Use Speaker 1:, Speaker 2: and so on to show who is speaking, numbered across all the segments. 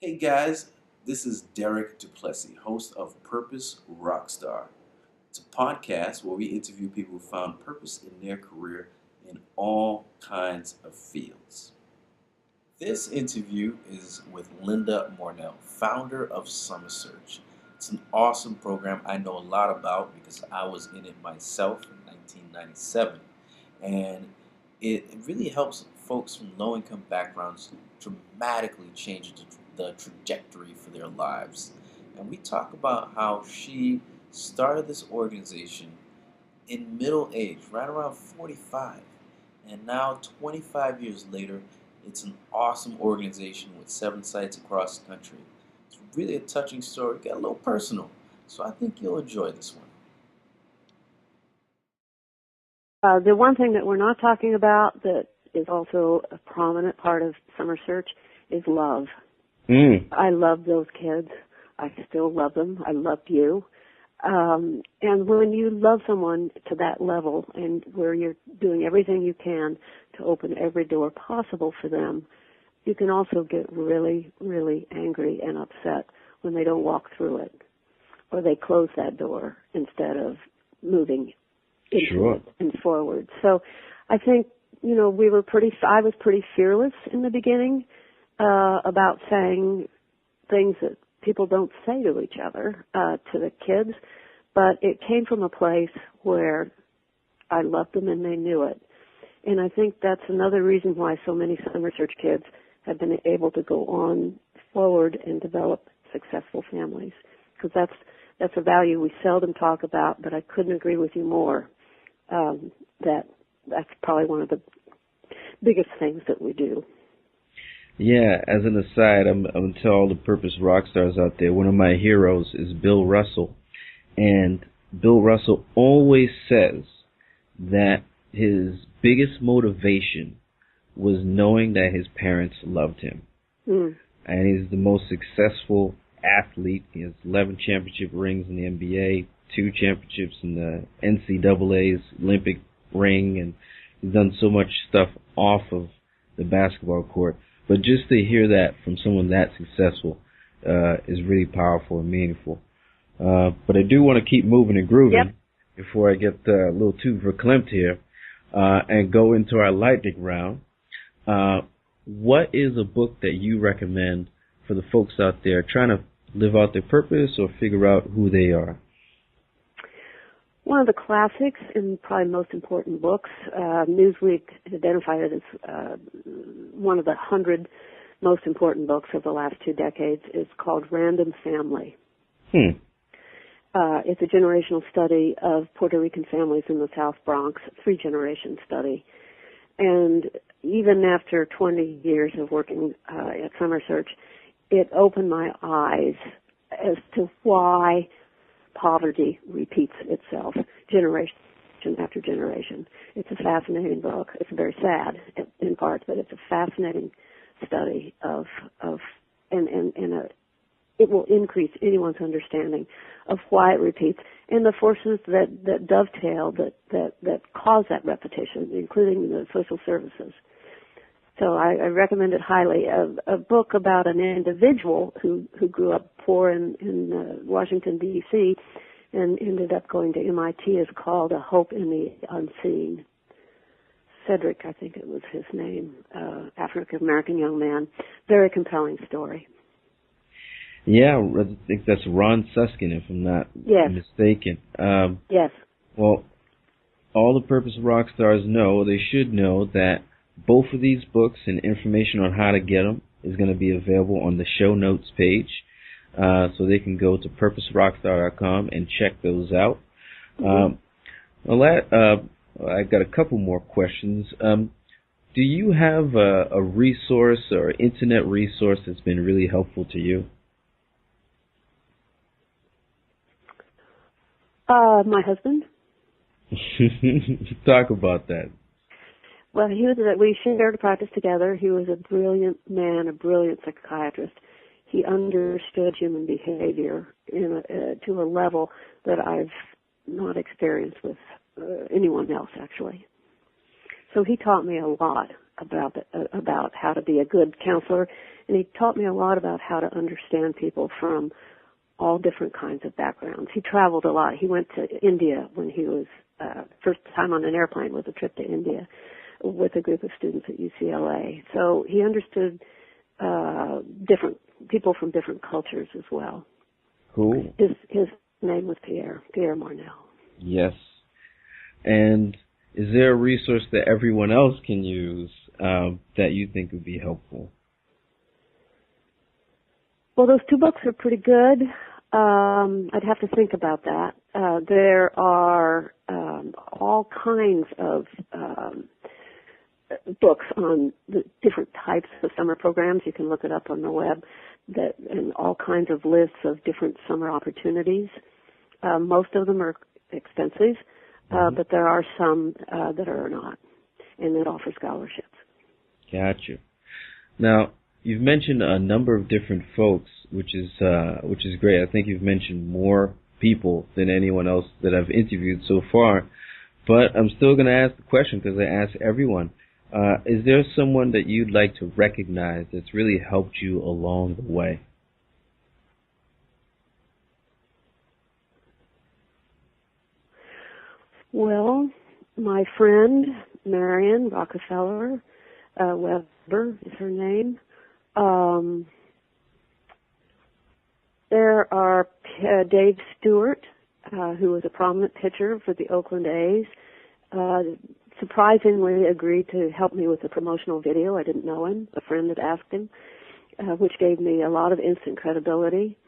Speaker 1: Hey guys, this is Derek Duplessis, host of Purpose Rockstar. It's a podcast where we interview people who found purpose in their career in all kinds of fields. This interview is with Linda Mornell, founder of Summer Search. It's an awesome program I know a lot about because I was in it myself in 1997. And it really helps folks from low income backgrounds dramatically change the trajectory for their lives. And we talk about how she started this organization in middle age, right around 45. And now, 25 years later, it's an awesome organization with 7 sites across the country. It's really a touching story. It got a little personal. So I think you'll enjoy this one.
Speaker 2: The one thing that we're not talking about that is also a prominent part of Summer Search is love. I love those kids. I still love them. I loved you. And when you love someone to that level and where you're doing everything you can to open every door possible for them, you can also get really, really angry and upset when they don't walk through it or they close that door instead of moving into it and forward. So I think, I was pretty fearless in the beginning about saying things that people don't say to each other, to the kids, but it came from a place where I loved them and they knew it. And I think that's another reason why so many Summer Search kids have been able to go on forward and develop successful families. Because that's a value we seldom talk about, but I couldn't agree with you more. That's probably one of the biggest things that we do.
Speaker 3: Yeah, as an aside, I'm going to tell all the Purpose rock stars out there, one of my heroes is Bill Russell. And Bill Russell always says that his biggest motivation was knowing that his parents loved him. And he's the most successful athlete. He has 11 championship rings in the NBA, 2 championships in the NCAA's Olympic ring, and he's done so much stuff off of the basketball court. But just to hear that from someone that successful is really powerful and meaningful. But I do want to keep moving and grooving before I get a little too verklempt here and go into our lightning round. What is a book that you recommend for the folks out there trying to live out their purpose or figure out who they are?
Speaker 2: One of the classics and probably most important books, Newsweek identified it as one of the 100 most important books of the last 2 decades, is called Random Family. It's a generational study of Puerto Rican families in the South Bronx, 3-generation study. And even after 20 years of working at Summer Search, it opened my eyes as to why poverty repeats itself generation after generation. It's a fascinating book. It's very sad in parts, but it's a fascinating study it will increase anyone's understanding of why it repeats and the forces that dovetail, that cause that repetition, including the social services. So I recommend it highly. A book about an individual who grew up poor in Washington, D.C., and ended up going to MIT is called A Hope in the Unseen. Cedric, I think it was his name, African-American young man. Very compelling story.
Speaker 3: Yeah, I think that's Ron Suskin, if I'm not mistaken.
Speaker 2: Yes.
Speaker 3: Well, all the Purpose rock stars know, they should know, that both of these books and information on how to get them is going to be available on the show notes page. So they can go to purposerockstar.com and check those out. I've got a couple more questions. Do you have a resource or internet resource that's been really helpful to you?
Speaker 2: My husband.
Speaker 3: Talk about that.
Speaker 2: Well, we shared a practice together. He was a brilliant man, a brilliant psychiatrist. He understood human behavior to a level that I've not experienced with anyone else, actually. So he taught me a lot about how to be a good counselor, and he taught me a lot about how to understand people from all different kinds of backgrounds. He traveled a lot. He went to India when he was first time on an airplane was a trip to India with a group of students at UCLA. So he understood different people from different cultures as well.
Speaker 3: Cool.
Speaker 2: His name was Pierre Mornell.
Speaker 3: Yes. And is there a resource that everyone else can use that you think would be helpful?
Speaker 2: Well, those two books are pretty good. I'd have to think about that. There are all kinds of books on the different types of summer programs. You can look it up on the web, and all kinds of lists of different summer opportunities. Most of them are expensive, but there are some that are not, and that offer scholarships. Gotcha.
Speaker 3: Now, you've mentioned a number of different folks, which is great. I think you've mentioned more people than anyone else that I've interviewed so far. But I'm still going to ask the question because I ask everyone. Is there someone that you'd like to recognize that's really helped you along the way?
Speaker 2: Well, my friend Marion Rockefeller Weber is her name. There are Dave Stewart, who was a prominent pitcher for the Oakland A's. Surprisingly agreed to help me with the promotional video. I didn't know him. A friend had asked him, which gave me a lot of instant credibility.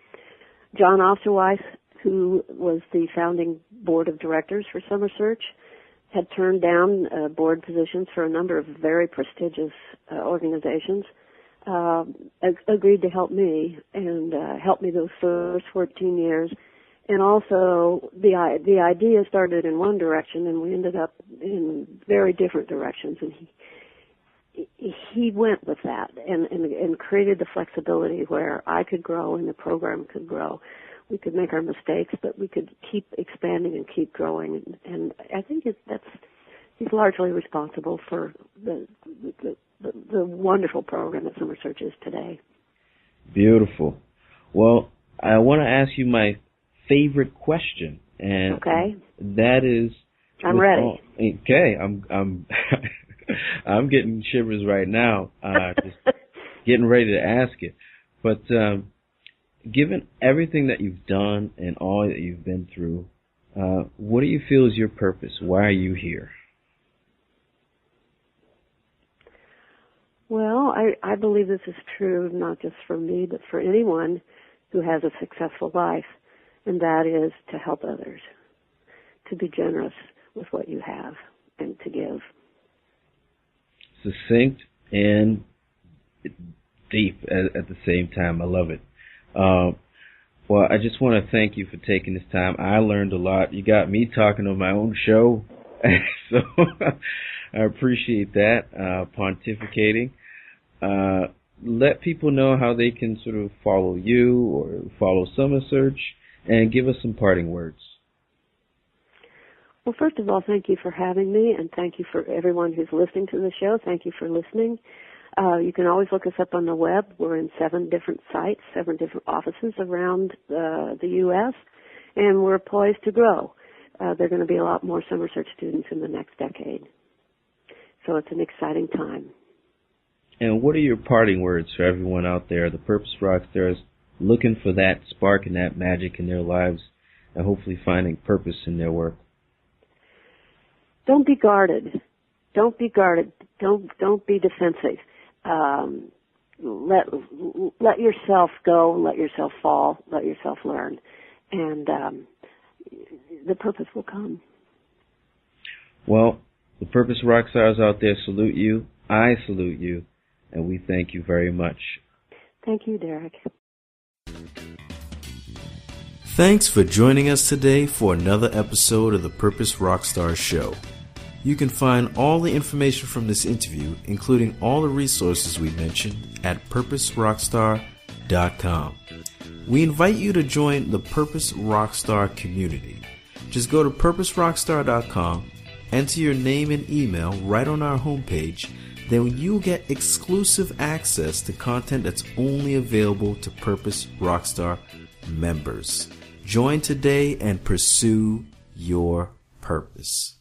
Speaker 2: John Osterweiss, who was the founding board of directors for Summer Search, had turned down board positions for a number of very prestigious organizations, agreed to help me and help me those first 14 years. And also, the idea started in one direction, and we ended up in very different directions. And he went with that and created the flexibility where I could grow and the program could grow. We could make our mistakes, but we could keep expanding and keep growing. And I think he's largely responsible for the wonderful program that Summer Search is today.
Speaker 3: Beautiful. Well, I want to ask you my favorite question, and
Speaker 2: okay,
Speaker 3: that is,
Speaker 2: I'm ready.
Speaker 3: Okay, I'm I'm getting shivers right now, just getting ready to ask it. But given everything that you've done and all that you've been through, what do you feel is your purpose? Why are you here?
Speaker 2: Well, I believe this is true not just for me, but for anyone who has a successful life. And that is to help others, to be generous with what you have, and to give.
Speaker 3: Succinct and deep at the same time. I love it. Well, I just want to thank you for taking this time. I learned a lot. You got me talking on my own show, so I appreciate that, pontificating. Let people know how they can sort of follow you or follow Summer Search. And give us some parting words.
Speaker 2: Well, first of all, thank you for having me, and thank you for everyone who's listening to the show. Thank you for listening. You can always look us up on the web. We're in 7 different sites, 7 different offices around the U.S., and we're poised to grow. There are going to be a lot more Summer Search students in the next decade. So it's an exciting time.
Speaker 3: And what are your parting words for everyone out there, the Purpose Rockstars, looking for that spark and that magic in their lives and hopefully finding purpose in their work?
Speaker 2: Don't be guarded. Don't be guarded. Don't be defensive. Let yourself go and let yourself fall. Let yourself learn. And the purpose will come.
Speaker 3: Well, the Purpose Rockstars out there salute you. I salute you. And we thank you very much.
Speaker 2: Thank you, Derek.
Speaker 1: Thanks for joining us today for another episode of the Purpose Rockstar Show. You can find all the information from this interview, including all the resources we mentioned, at purposerockstar.com. We invite you to join the Purpose Rockstar community. Just go to purposerockstar.com, enter your name and email right on our homepage, then you'll get exclusive access to content that's only available to Purpose Rockstar members. Join today and pursue your purpose.